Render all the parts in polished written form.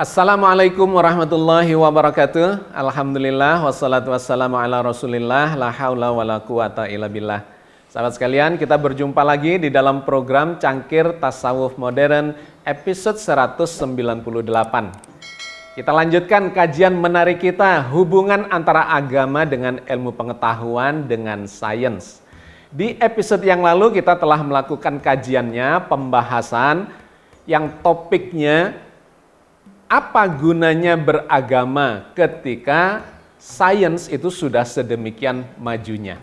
Assalamualaikum warahmatullahi wabarakatuh. Alhamdulillah wassalatu wassalamu ala Rasulillah la haula wala quwata illa billah. Sahabat sekalian, kita berjumpa lagi di dalam program Cangkir Tasawuf Modern episode 198. Kita lanjutkan kajian menarik kita, hubungan antara agama dengan ilmu pengetahuan dengan sains. Di episode yang lalu kita telah melakukan kajiannya, pembahasan yang topiknya apa gunanya beragama ketika sains itu sudah sedemikian majunya.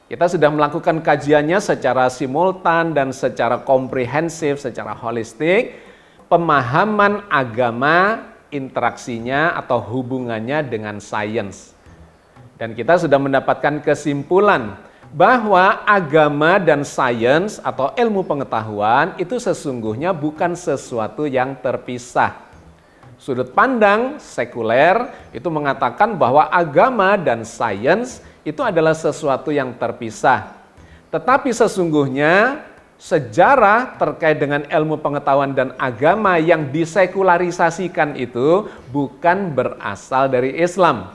Kita sudah melakukan kajiannya secara simultan dan secara komprehensif, secara holistik. Pemahaman agama, interaksinya atau hubungannya dengan sains. Dan kita sudah mendapatkan kesimpulan bahwa agama dan sains atau ilmu pengetahuan itu sesungguhnya bukan sesuatu yang terpisah. Sudut pandang sekuler itu mengatakan bahwa agama dan sains itu adalah sesuatu yang terpisah. Tetapi sesungguhnya sejarah terkait dengan ilmu pengetahuan dan agama yang disekularisasikan itu bukan berasal dari Islam,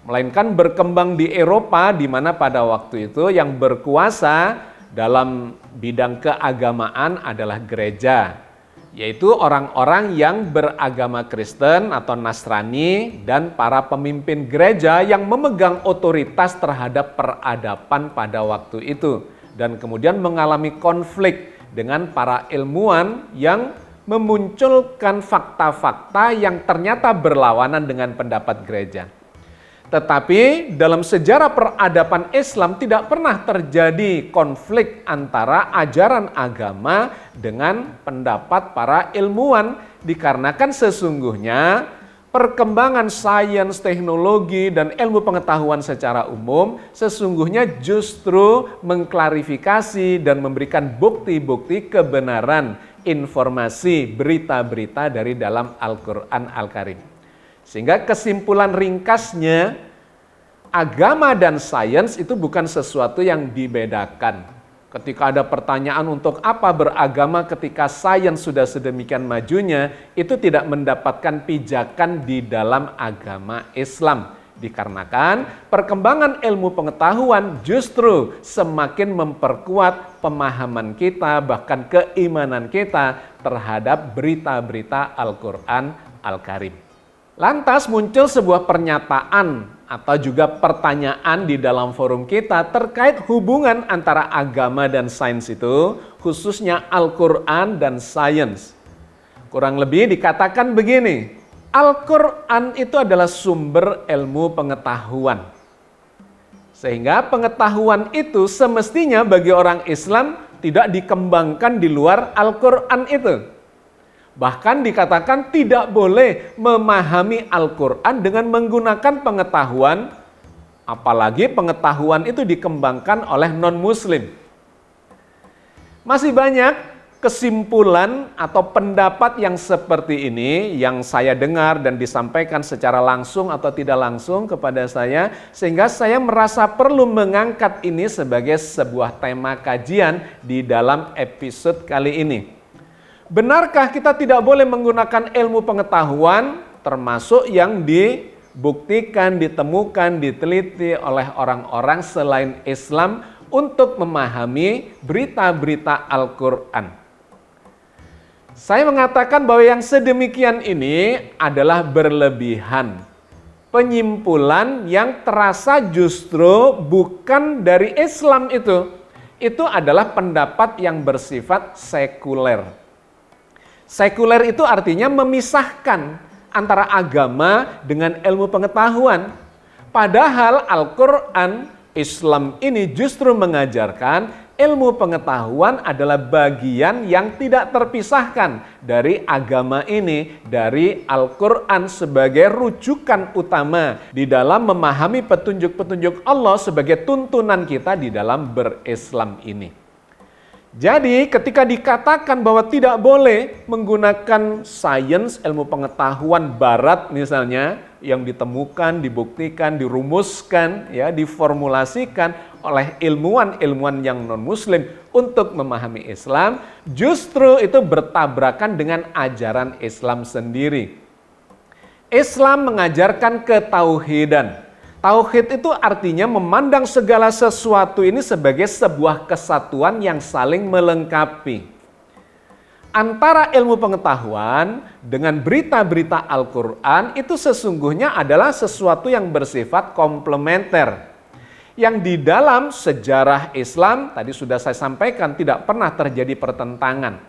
melainkan berkembang di Eropa, di mana pada waktu itu yang berkuasa dalam bidang keagamaan adalah gereja, yaitu orang-orang yang beragama Kristen atau Nasrani dan para pemimpin gereja yang memegang otoritas terhadap peradaban pada waktu itu dan kemudian mengalami konflik dengan para ilmuwan yang memunculkan fakta-fakta yang ternyata berlawanan dengan pendapat gereja. Tetapi dalam sejarah peradaban Islam tidak pernah terjadi konflik antara ajaran agama dengan pendapat para ilmuwan, dikarenakan sesungguhnya perkembangan sains, teknologi, dan ilmu pengetahuan secara umum sesungguhnya justru mengklarifikasi dan memberikan bukti-bukti kebenaran informasi berita-berita dari dalam Al-Quran Al-Karim. Sehingga kesimpulan ringkasnya, agama dan sains itu bukan sesuatu yang dibedakan. Ketika ada pertanyaan untuk apa beragama ketika sains sudah sedemikian majunya, itu tidak mendapatkan pijakan di dalam agama Islam. Dikarenakan perkembangan ilmu pengetahuan justru semakin memperkuat pemahaman kita, bahkan keimanan kita terhadap berita-berita Al-Quran Al-Karim. Lantas muncul sebuah pernyataan atau juga pertanyaan di dalam forum kita terkait hubungan antara agama dan sains itu, khususnya Al-Quran dan sains. Kurang lebih dikatakan begini, Al-Quran itu adalah sumber ilmu pengetahuan. Sehingga pengetahuan itu semestinya bagi orang Islam tidak dikembangkan di luar Al-Quran itu. Bahkan dikatakan tidak boleh memahami Al-Quran dengan menggunakan pengetahuan, apalagi pengetahuan itu dikembangkan oleh non-muslim. Masih banyak kesimpulan atau pendapat yang seperti ini yang saya dengar dan disampaikan secara langsung atau tidak langsung kepada saya, sehingga saya merasa perlu mengangkat ini sebagai sebuah tema kajian di dalam episode kali ini. Benarkah kita tidak boleh menggunakan ilmu pengetahuan termasuk yang dibuktikan, ditemukan, diteliti oleh orang-orang selain Islam untuk memahami berita-berita Al-Quran? Saya mengatakan bahwa yang sedemikian ini adalah berlebihan. Penyimpulan yang terasa justru bukan dari Islam itu adalah pendapat yang bersifat sekuler. Sekuler itu artinya memisahkan antara agama dengan ilmu pengetahuan. Padahal Al-Quran Islam ini justru mengajarkan ilmu pengetahuan adalah bagian yang tidak terpisahkan dari agama ini, dari Al-Quran sebagai rujukan utama di dalam memahami petunjuk-petunjuk Allah sebagai tuntunan kita di dalam berislam ini. Jadi ketika dikatakan bahwa tidak boleh menggunakan sains, ilmu pengetahuan barat misalnya, yang ditemukan, dibuktikan, dirumuskan, ya, diformulasikan oleh ilmuwan-ilmuwan yang non-muslim untuk memahami Islam, justru itu bertabrakan dengan ajaran Islam sendiri. Islam mengajarkan ketauhidan. Tauhid itu artinya memandang segala sesuatu ini sebagai sebuah kesatuan yang saling melengkapi. Antara ilmu pengetahuan dengan berita-berita Al-Quran itu sesungguhnya adalah sesuatu yang bersifat komplementer. Yang di dalam sejarah Islam, tadi sudah saya sampaikan, tidak pernah terjadi pertentangan.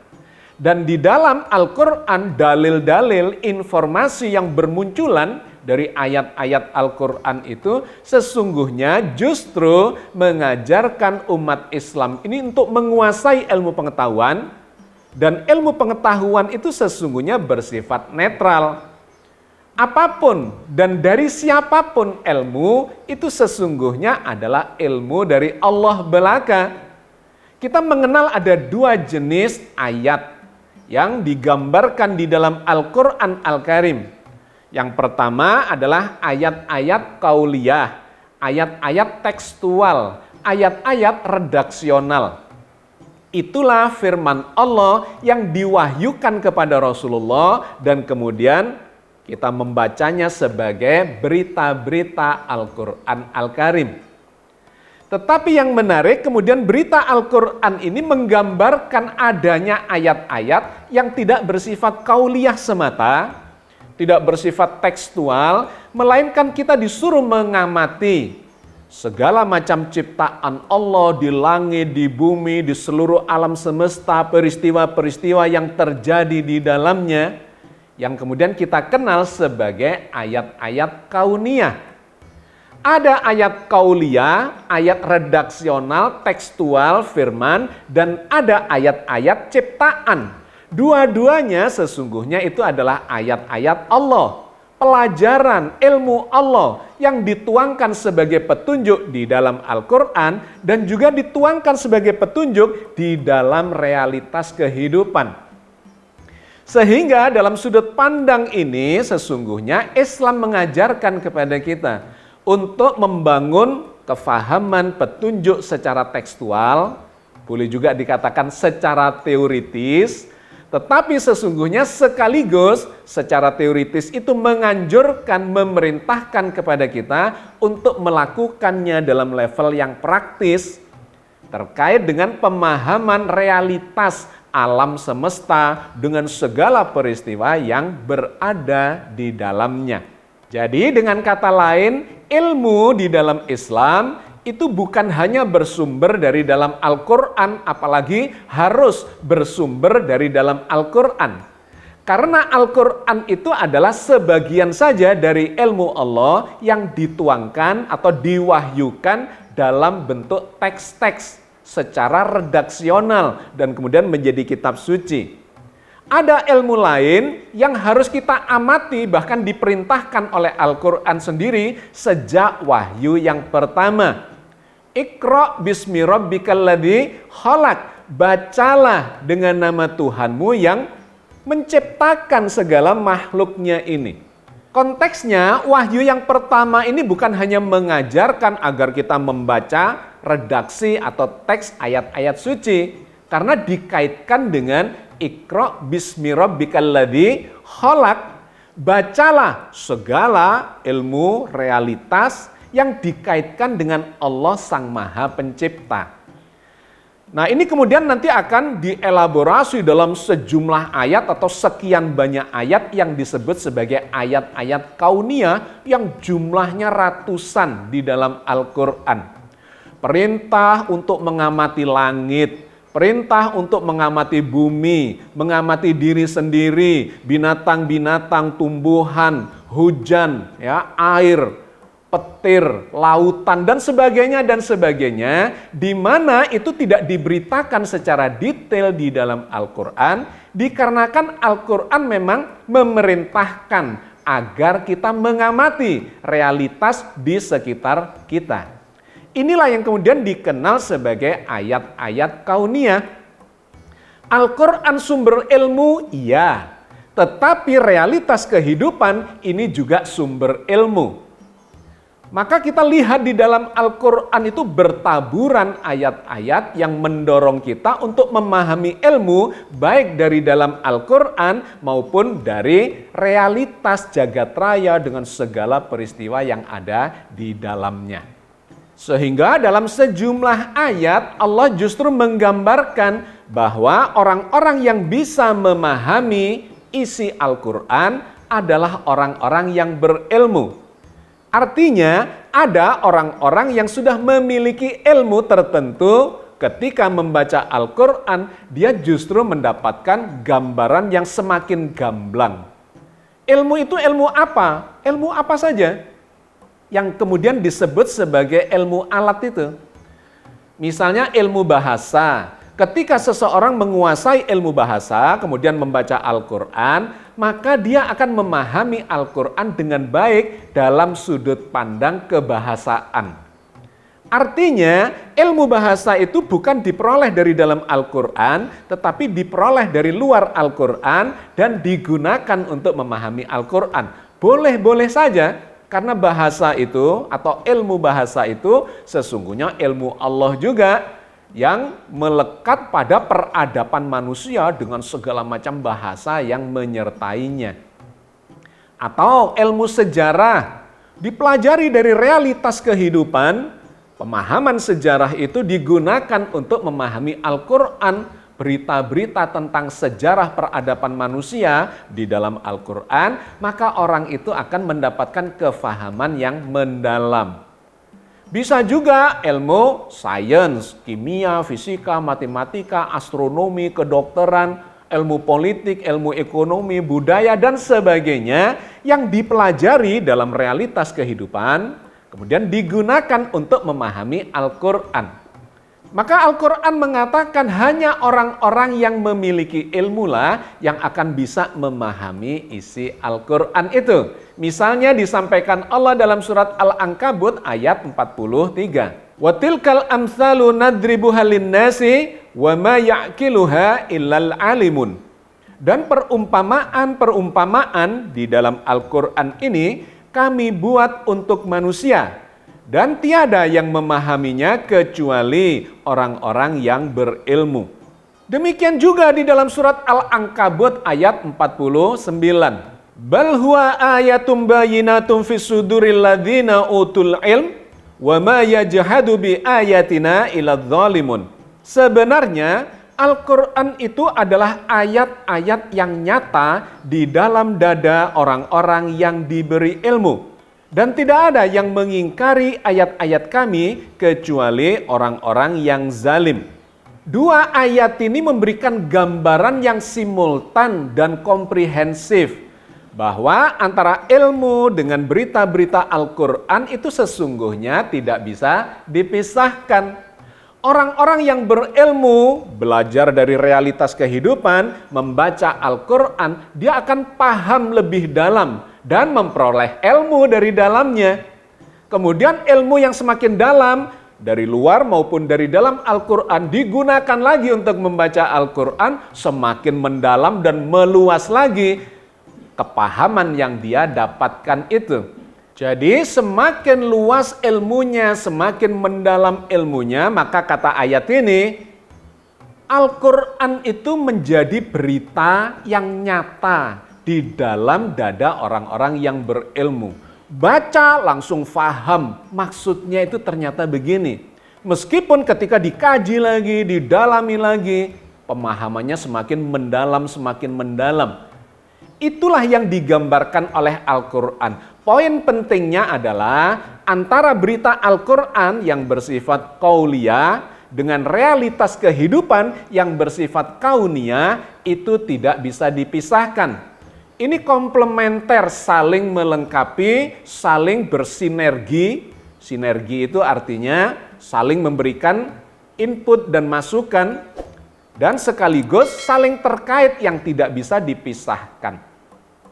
Dan di dalam Al-Quran, dalil-dalil informasi yang bermunculan dari ayat-ayat Al-Quran itu sesungguhnya justru mengajarkan umat Islam ini untuk menguasai ilmu pengetahuan, dan ilmu pengetahuan itu sesungguhnya bersifat netral. Apapun dan dari siapapun ilmu itu sesungguhnya adalah ilmu dari Allah belaka. Kita mengenal ada dua jenis ayat yang digambarkan di dalam Al-Quran Al-Karim. Yang pertama adalah ayat-ayat qauliyah, ayat-ayat tekstual, ayat-ayat redaksional. Itulah firman Allah yang diwahyukan kepada Rasulullah dan kemudian kita membacanya sebagai berita-berita Al-Quran Al-Karim. Tetapi yang menarik, kemudian berita Al-Quran ini menggambarkan adanya ayat-ayat yang tidak bersifat qauliyah semata, tidak bersifat tekstual, melainkan kita disuruh mengamati segala macam ciptaan Allah di langit, di bumi, di seluruh alam semesta, peristiwa-peristiwa yang terjadi di dalamnya, yang kemudian kita kenal sebagai ayat-ayat kauniyah. Ada ayat qauliyah, ayat redaksional, tekstual, firman, dan ada ayat-ayat ciptaan. Dua-duanya sesungguhnya itu adalah ayat-ayat Allah, pelajaran ilmu Allah yang dituangkan sebagai petunjuk di dalam Al-Quran dan juga dituangkan sebagai petunjuk di dalam realitas kehidupan. Sehingga dalam sudut pandang ini sesungguhnya Islam mengajarkan kepada kita untuk membangun kefahaman petunjuk secara tekstual, boleh juga dikatakan secara teoritis, tetapi sesungguhnya sekaligus secara teoritis itu menganjurkan, memerintahkan kepada kita untuk melakukannya dalam level yang praktis terkait dengan pemahaman realitas alam semesta dengan segala peristiwa yang berada di dalamnya. Jadi dengan kata lain, ilmu di dalam Islam itu bukan hanya bersumber dari dalam Al-Quran, apalagi harus bersumber dari dalam Al-Quran. Karena Al-Quran itu adalah sebagian saja dari ilmu Allah yang dituangkan atau diwahyukan dalam bentuk teks-teks secara redaksional dan kemudian menjadi kitab suci. Ada ilmu lain yang harus kita amati, bahkan diperintahkan oleh Al-Quran sendiri sejak wahyu yang pertama. Iqra bismi rabbikal ladzi khalaq. Bacalah dengan nama Tuhanmu yang menciptakan segala makhluknya ini. Konteksnya, wahyu yang pertama ini bukan hanya mengajarkan agar kita membaca redaksi atau teks ayat-ayat suci, karena dikaitkan dengan Iqra bismi rabbikal ladzi khalaq. Bacalah segala ilmu realitas yang dikaitkan dengan Allah Sang Maha Pencipta. Nah, ini kemudian nanti akan dielaborasi dalam sejumlah ayat atau sekian banyak ayat yang disebut sebagai ayat-ayat kauniyah yang jumlahnya ratusan di dalam Al-Quran. Perintah untuk mengamati langit, Perintah untuk mengamati bumi, mengamati diri sendiri, binatang-binatang, tumbuhan, hujan, ya, air, petir, lautan, dan sebagainya, di mana itu tidak diberitakan secara detail di dalam Al-Quran, dikarenakan Al-Quran memang memerintahkan agar kita mengamati realitas di sekitar kita. Inilah yang kemudian dikenal sebagai ayat-ayat kauniyah. Al-Quran sumber ilmu, iya. Tetapi realitas kehidupan ini juga sumber ilmu. Maka kita lihat di dalam Al-Quran itu bertaburan ayat-ayat yang mendorong kita untuk memahami ilmu baik dari dalam Al-Quran maupun dari realitas jagat raya dengan segala peristiwa yang ada di dalamnya. Sehingga dalam sejumlah ayat Allah justru menggambarkan bahwa orang-orang yang bisa memahami isi Al-Quran adalah orang-orang yang berilmu. Artinya ada orang-orang yang sudah memiliki ilmu tertentu ketika membaca Al-Quran dia justru mendapatkan gambaran yang semakin gamblang. Ilmu itu ilmu apa? Ilmu apa saja? Yang kemudian disebut sebagai ilmu alat itu. Misalnya ilmu bahasa. Ketika seseorang menguasai ilmu bahasa, kemudian membaca Al-Quran, maka dia akan memahami Al-Quran dengan baik dalam sudut pandang kebahasaan. Artinya, ilmu bahasa itu bukan diperoleh dari dalam Al-Quran, tetapi diperoleh dari luar Al-Quran dan digunakan untuk memahami Al-Quran. Boleh-boleh saja. Karena bahasa itu atau ilmu bahasa itu sesungguhnya ilmu Allah juga yang melekat pada peradaban manusia dengan segala macam bahasa yang menyertainya. Atau ilmu sejarah dipelajari dari realitas kehidupan, pemahaman sejarah itu digunakan untuk memahami Al-Quran. Berita-berita tentang sejarah peradaban manusia di dalam Al-Quran, maka orang itu akan mendapatkan kefahaman yang mendalam. Bisa juga ilmu sains, kimia, fisika, matematika, astronomi, kedokteran, ilmu politik, ilmu ekonomi, budaya, dan sebagainya yang dipelajari dalam realitas kehidupan, kemudian digunakan untuk memahami Al-Quran. Maka Al-Quran mengatakan hanya orang-orang yang memiliki ilmulah yang akan bisa memahami isi Al-Quran itu. Misalnya disampaikan Allah dalam surat Al-Ankabut ayat 43. وَتِلْكَ الْأَمْثَالُ نَدْرِبُهَا لِلنَّاسِ وَمَا يَعْقِلُهَا إِلَّا الْعَالِمُونَ. Dan perumpamaan-perumpamaan di dalam Al-Quran ini kami buat untuk manusia. Dan tiada yang memahaminya kecuali orang-orang yang berilmu. Demikian juga di dalam surat Al-Ankabut ayat 49. Bal huwa ayatum bayyinatum fis suduril ladzina utul ilm wa ma yajhadu bi ayatina illadz zalimun. Sebenarnya Al-Quran itu adalah ayat-ayat yang nyata di dalam dada orang-orang yang diberi ilmu. Dan tidak ada yang mengingkari ayat-ayat kami kecuali orang-orang yang zalim. Dua ayat ini memberikan gambaran yang simultan dan komprehensif bahwa antara ilmu dengan berita-berita Al-Quran itu sesungguhnya tidak bisa dipisahkan. Orang-orang yang berilmu, belajar dari realitas kehidupan, membaca Al-Quran, dia akan paham lebih dalam dan memperoleh ilmu dari dalamnya. Kemudian ilmu yang semakin dalam, dari luar maupun dari dalam Al-Quran, digunakan lagi untuk membaca Al-Quran, semakin mendalam dan meluas lagi kepahaman yang dia dapatkan itu. Jadi semakin luas ilmunya, semakin mendalam ilmunya, maka kata ayat ini, Al-Quran itu menjadi berita yang nyata di dalam dada orang-orang yang berilmu. Baca langsung faham, maksudnya itu ternyata begini. Meskipun ketika dikaji lagi, didalami lagi, pemahamannya semakin mendalam, semakin mendalam. Itulah yang digambarkan oleh Al-Quran. Poin pentingnya adalah antara berita Al-Quran yang bersifat qauliyah dengan realitas kehidupan yang bersifat kauniyah itu tidak bisa dipisahkan. Ini komplementer, saling melengkapi, saling bersinergi. Sinergi itu artinya saling memberikan input dan masukan dan sekaligus saling terkait yang tidak bisa dipisahkan.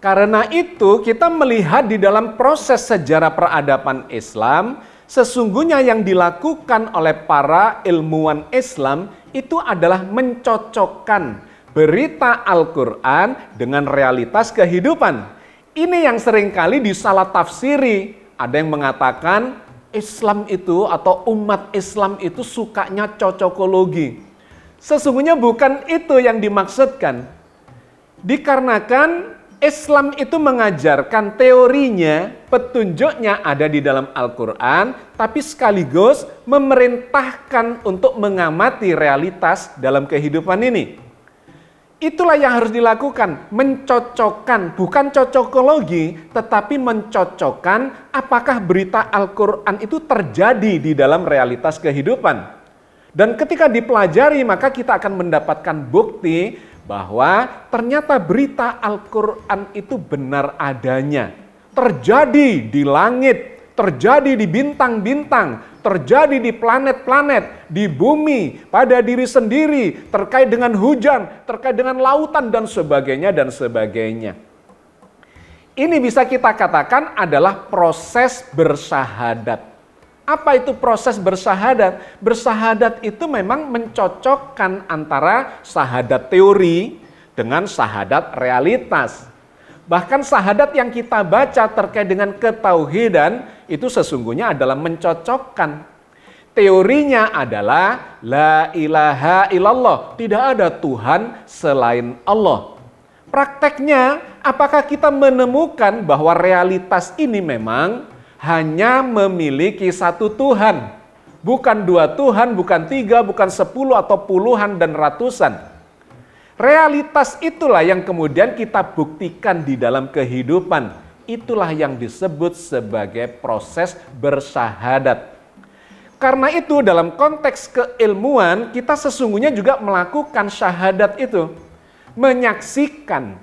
Karena itu kita melihat di dalam proses sejarah peradaban Islam, sesungguhnya yang dilakukan oleh para ilmuwan Islam itu adalah mencocokkan berita Al-Quran dengan realitas kehidupan. Ini yang seringkali disalah tafsiri. Ada yang mengatakan Islam itu atau umat Islam itu sukanya cocokologi. Sesungguhnya bukan itu yang dimaksudkan. Dikarenakan Islam itu mengajarkan teorinya, petunjuknya ada di dalam Al-Quran, tapi sekaligus memerintahkan untuk mengamati realitas dalam kehidupan ini. Itulah yang harus dilakukan, mencocokkan, bukan cocokologi, tetapi mencocokkan apakah berita Al-Quran itu terjadi di dalam realitas kehidupan. Dan ketika dipelajari, maka kita akan mendapatkan bukti bahwa ternyata berita Al-Quran itu benar adanya. Terjadi di langit, terjadi di bintang-bintang, terjadi di planet-planet, di bumi, pada diri sendiri, terkait dengan hujan, terkait dengan lautan, dan sebagainya, dan sebagainya. Ini bisa kita katakan adalah proses bersyahadat. Apa itu proses bersyahadat? Bersyahadat itu memang mencocokkan antara syahadat teori dengan syahadat realitas. Bahkan syahadat yang kita baca terkait dengan ketauhidan itu sesungguhnya adalah mencocokkan. Teorinya adalah la ilaha illallah, tidak ada Tuhan selain Allah. Prakteknya, apakah kita menemukan bahwa realitas ini memang hanya memiliki satu Tuhan, bukan dua Tuhan, bukan tiga, bukan 10 atau puluhan dan ratusan. Realitas itulah yang kemudian kita buktikan di dalam kehidupan. Itulah yang disebut sebagai proses bersyahadat. Karena itu dalam konteks keilmuan kita sesungguhnya juga melakukan syahadat itu. Menyaksikan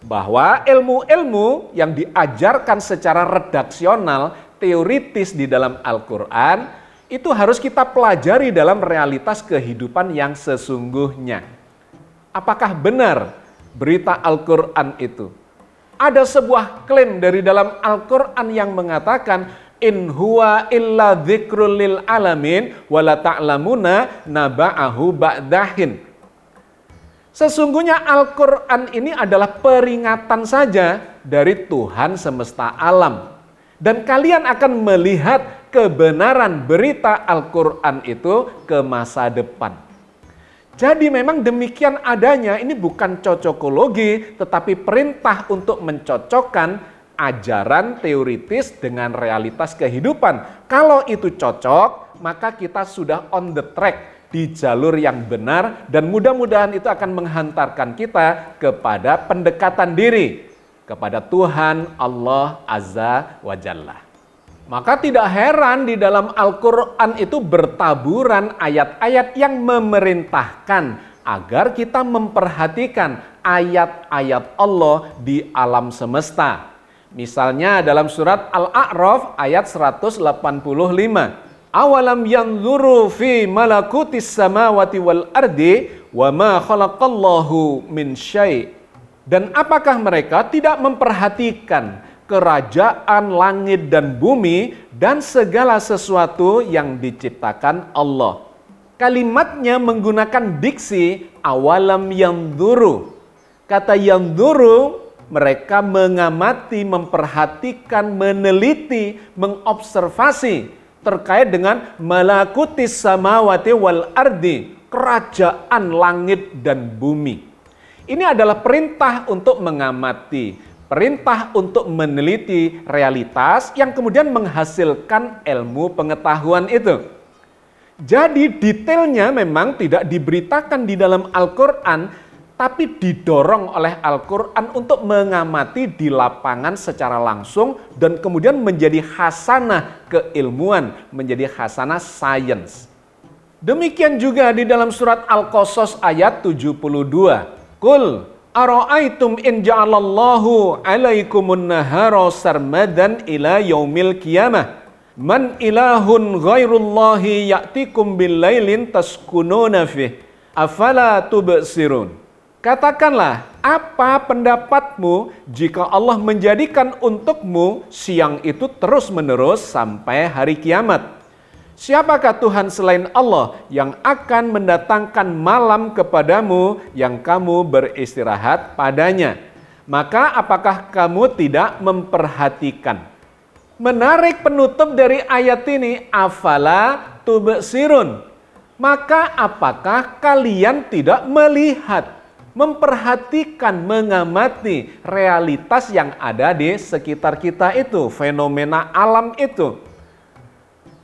bahwa ilmu-ilmu yang diajarkan secara redaksional, teoritis di dalam Al-Quran, itu harus kita pelajari dalam realitas kehidupan yang sesungguhnya. Apakah benar berita Al-Quran itu? Ada sebuah klaim dari dalam Al-Quran yang mengatakan, in huwa illa dzikrul lil alamin wala ta'lamuna naba'ahu ba'dahin. Sesungguhnya Al-Quran ini adalah peringatan saja dari Tuhan semesta alam. Dan kalian akan melihat kebenaran berita Al-Quran itu ke masa depan. Jadi memang demikian adanya, ini bukan cocokologi, tetapi perintah untuk mencocokkan ajaran teoritis dengan realitas kehidupan. Kalau itu cocok, maka kita sudah on the track, di jalur yang benar, dan mudah-mudahan itu akan menghantarkan kita kepada pendekatan diri kepada Tuhan Allah Azza wa Jalla. Maka tidak heran di dalam Al-Quran itu bertaburan ayat-ayat yang memerintahkan agar kita memperhatikan ayat-ayat Allah di alam semesta. Misalnya dalam surat Al-A'raf ayat 185. Awalam yanzuru fi malakutis samawati wal ardi wa ma khalaqallahu min syai'. Dan apakah mereka tidak memperhatikan kerajaan langit dan bumi dan segala sesuatu yang diciptakan Allah? Kalimatnya menggunakan diksi awalam yanzuru. Kata yanzuru, mereka mengamati, memperhatikan, meneliti, mengobservasi terkait dengan malakutis samawati wal ardi, kerajaan langit dan bumi. Ini adalah perintah untuk mengamati, perintah untuk meneliti realitas yang kemudian menghasilkan ilmu pengetahuan itu. Jadi detailnya memang tidak diberitakan di dalam Al-Quran, tapi didorong oleh Al-Quran untuk mengamati di lapangan secara langsung dan kemudian menjadi khasanah keilmuan, menjadi khasanah sains. Demikian juga di dalam surat Al-Qasas ayat 72. Qul ara'aitum in ja'alallahu 'alaikumun nahara sarmadan ila yaumil qiyamah man ilahun ghairullahi ya'tikum billailin taskununa fih afala tubsirun. Katakanlah, apa pendapatmu jika Allah menjadikan untukmu siang itu terus-menerus sampai hari kiamat? Siapakah Tuhan selain Allah yang akan mendatangkan malam kepadamu yang kamu beristirahat padanya? Maka apakah kamu tidak memperhatikan? Menarik penutup dari ayat ini, afala tubsirun. Maka apakah kalian tidak melihat, memperhatikan, mengamati realitas yang ada di sekitar kita itu, fenomena alam itu?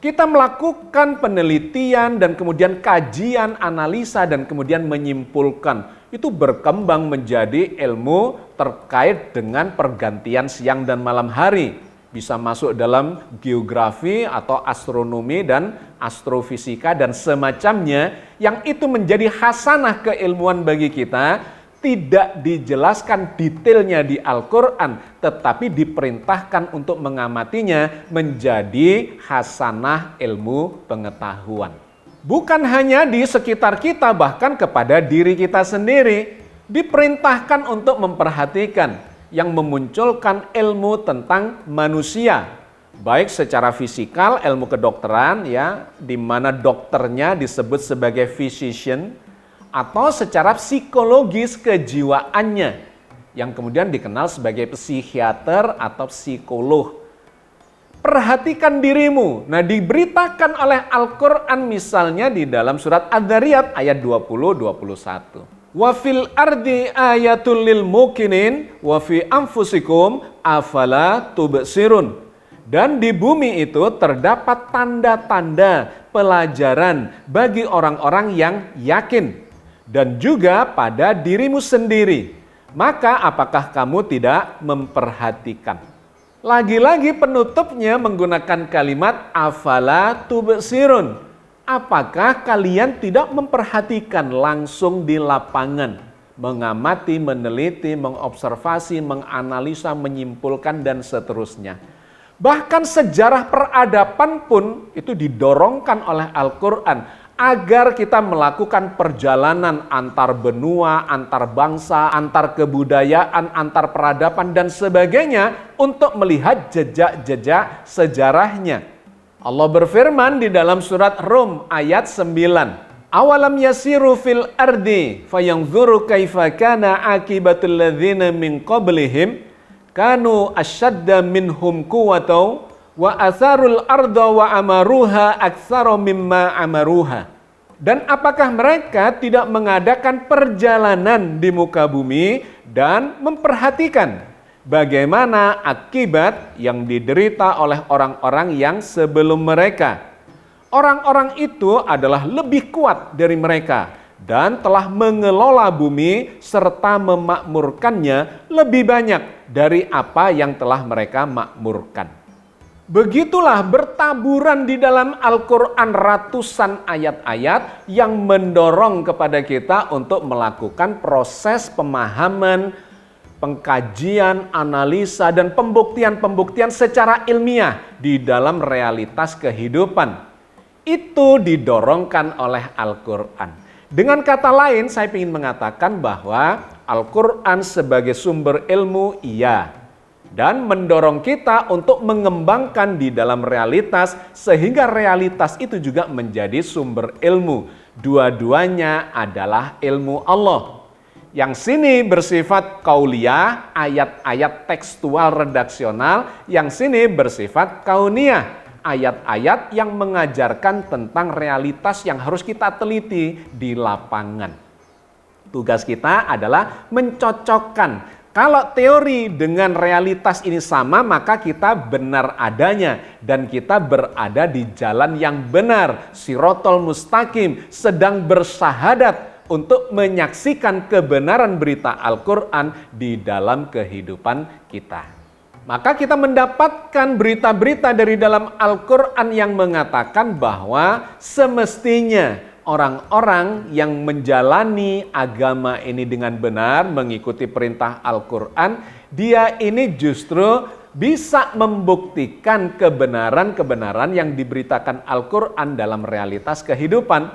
Kita melakukan penelitian dan kemudian kajian, analisa dan kemudian menyimpulkan. Itu berkembang menjadi ilmu terkait dengan pergantian siang dan malam hari. Bisa masuk dalam geografi atau astronomi dan astrofisika dan semacamnya, yang itu menjadi khasanah keilmuan bagi kita. Tidak dijelaskan detailnya di Al-Quran, tetapi diperintahkan untuk mengamatinya menjadi khasanah ilmu pengetahuan. Bukan hanya di sekitar kita, bahkan kepada diri kita sendiri. Diperintahkan untuk memperhatikan yang memunculkan ilmu tentang manusia. Baik secara fisikal, ilmu kedokteran, ya, di mana dokternya disebut sebagai physician, atau secara psikologis kejiwaannya yang kemudian dikenal sebagai psikiater atau psikolog. Perhatikan dirimu. Nah, diberitakan oleh Al-Quran misalnya di dalam surat Ad-Dzariyat ayat 20-21. Wa fil ardi ayatul lil mukinin wa fi anfusikum afala tubsirun. Dan di bumi itu terdapat tanda-tanda pelajaran bagi orang-orang yang yakin. Dan juga pada dirimu sendiri. Maka apakah kamu tidak memperhatikan? Lagi-lagi penutupnya menggunakan kalimat afala tubsirun. Apakah kalian tidak memperhatikan langsung di lapangan? Mengamati, meneliti, mengobservasi, menganalisa, menyimpulkan dan seterusnya. Bahkan sejarah peradaban pun itu didorongkan oleh Al-Quran. Agar kita melakukan perjalanan antar benua, antar bangsa, antar kebudayaan, antar peradaban dan sebagainya untuk melihat jejak-jejak sejarahnya. Allah berfirman di dalam surat Rum ayat 9. Awalam yasiru fil ardi fayanzuru kaifa kana akibatul ladzina min qablihim kanu asyadda minhum quwwatan wa atharul arda wa amaruha aktsara mimma amaruha. Dan apakah mereka tidak mengadakan perjalanan di muka bumi dan memperhatikan bagaimana akibat yang diderita oleh orang-orang yang sebelum mereka? Orang-orang itu adalah lebih kuat dari mereka dan telah mengelola bumi serta memakmurkannya lebih banyak dari apa yang telah mereka makmurkan. Begitulah bertaburan di dalam Al-Quran ratusan ayat-ayat yang mendorong kepada kita untuk melakukan proses pemahaman, pengkajian, analisa, dan pembuktian-pembuktian secara ilmiah di dalam realitas kehidupan. Itu didorongkan oleh Al-Quran. Dengan kata lain, saya ingin mengatakan bahwa Al-Quran sebagai sumber ilmu, iya. Dan mendorong kita untuk mengembangkan di dalam realitas sehingga realitas itu juga menjadi sumber ilmu. Dua-duanya adalah ilmu Allah. Yang sini bersifat qauliyah, ayat-ayat tekstual redaksional, yang sini bersifat kauniyah, ayat-ayat yang mengajarkan tentang realitas yang harus kita teliti di lapangan. Tugas kita adalah mencocokkan. Kalau teori dengan realitas ini sama, maka kita benar adanya dan kita berada di jalan yang benar, Shirathul Mustaqim, sedang bersahadat untuk menyaksikan kebenaran berita Al-Quran di dalam kehidupan kita. Maka kita mendapatkan berita-berita dari dalam Al-Quran yang mengatakan bahwa semestinya orang-orang yang menjalani agama ini dengan benar, mengikuti perintah Al-Quran, dia ini justru bisa membuktikan kebenaran-kebenaran yang diberitakan Al-Quran dalam realitas kehidupan.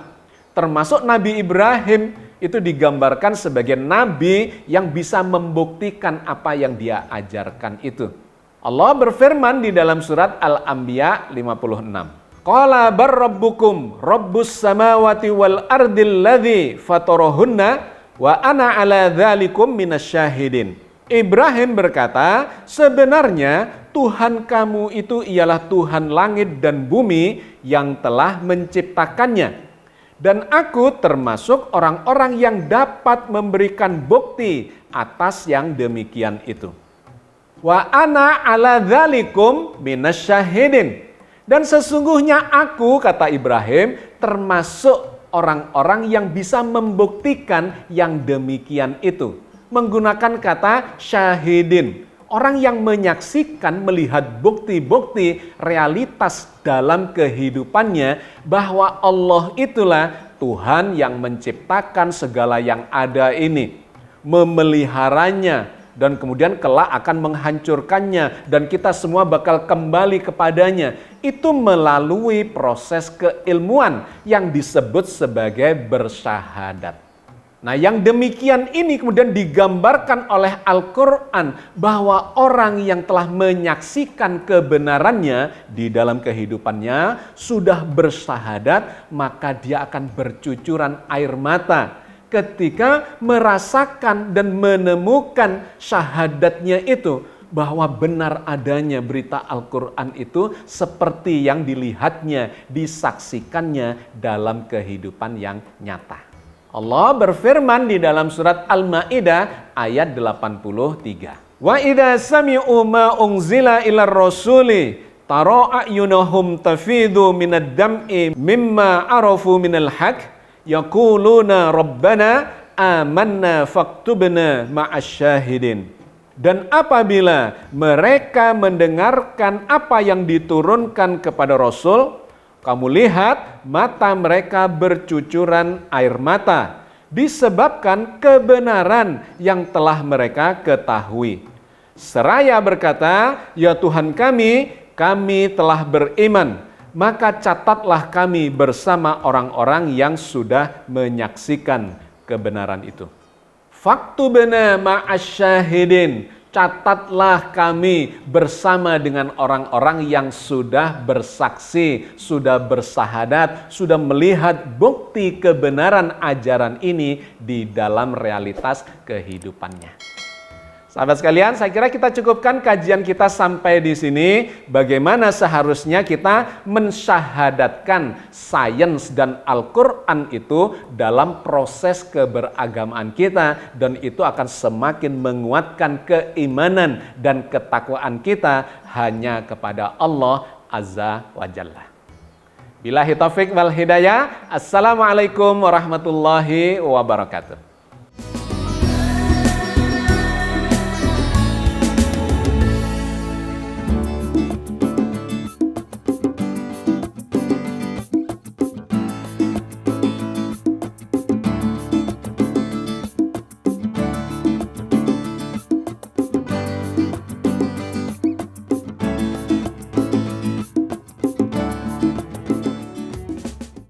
Termasuk Nabi Ibrahim itu digambarkan sebagai nabi yang bisa membuktikan apa yang dia ajarkan itu. Allah berfirman di dalam surat Al-Anbiya 56. Qala barrabbukum rabbus samawati wal ardil ladzi fatarahunna wa ana ala dzalikum minasyahidin. Ibrahim berkata, sebenarnya Tuhan kamu itu ialah Tuhan langit dan bumi yang telah menciptakannya. Dan aku termasuk orang-orang yang dapat memberikan bukti atas yang demikian itu. Wa ana ala dzalikum minasyahidin. Dan sesungguhnya aku, kata Ibrahim, termasuk orang-orang yang bisa membuktikan yang demikian itu. Menggunakan kata syahidin. Orang yang menyaksikan, melihat bukti-bukti realitas dalam kehidupannya bahwa Allah itulah Tuhan yang menciptakan segala yang ada ini, memeliharanya, dan kemudian kelak akan menghancurkannya, dan kita semua bakal kembali kepadanya. Itu melalui proses keilmuan yang disebut sebagai bersyahadat. Nah, yang demikian ini kemudian digambarkan oleh Al-Quran bahwa orang yang telah menyaksikan kebenarannya di dalam kehidupannya sudah bersyahadat, maka dia akan bercucuran air mata ketika merasakan dan menemukan syahadatnya itu, bahwa benar adanya berita Al-Quran itu seperti yang dilihatnya, disaksikannya dalam kehidupan yang nyata. Allah berfirman di dalam surat Al-Maidah ayat 83. Wa idza sami'u ma unzila ilar rasuli tara a'yunahum tafidu minad dam'i mimma arafu minal haqq yaquluna rabbana amanna faktubna ma'asyahidin. Dan apabila mereka mendengarkan apa yang diturunkan kepada Rasul, kamu lihat mata mereka bercucuran air mata disebabkan kebenaran yang telah mereka ketahui. Seraya berkata, ya Tuhan kami telah beriman, maka catatlah kami bersama orang-orang yang sudah menyaksikan kebenaran itu. Faktubna ma'asyahidin, catatlah kami bersama dengan orang-orang yang sudah bersaksi, sudah bersahadat, sudah melihat bukti kebenaran ajaran ini di dalam realitas kehidupannya. Sahabat sekalian, saya kira kita cukupkan kajian kita sampai di sini. Bagaimana seharusnya kita mensyahadatkan sains dan Al-Quran itu dalam proses keberagamaan kita, dan itu akan semakin menguatkan keimanan dan ketakwaan kita hanya kepada Allah Azza wa Jalla. Billahi taufiq wal hidayah. Assalamualaikum warahmatullahi wabarakatuh.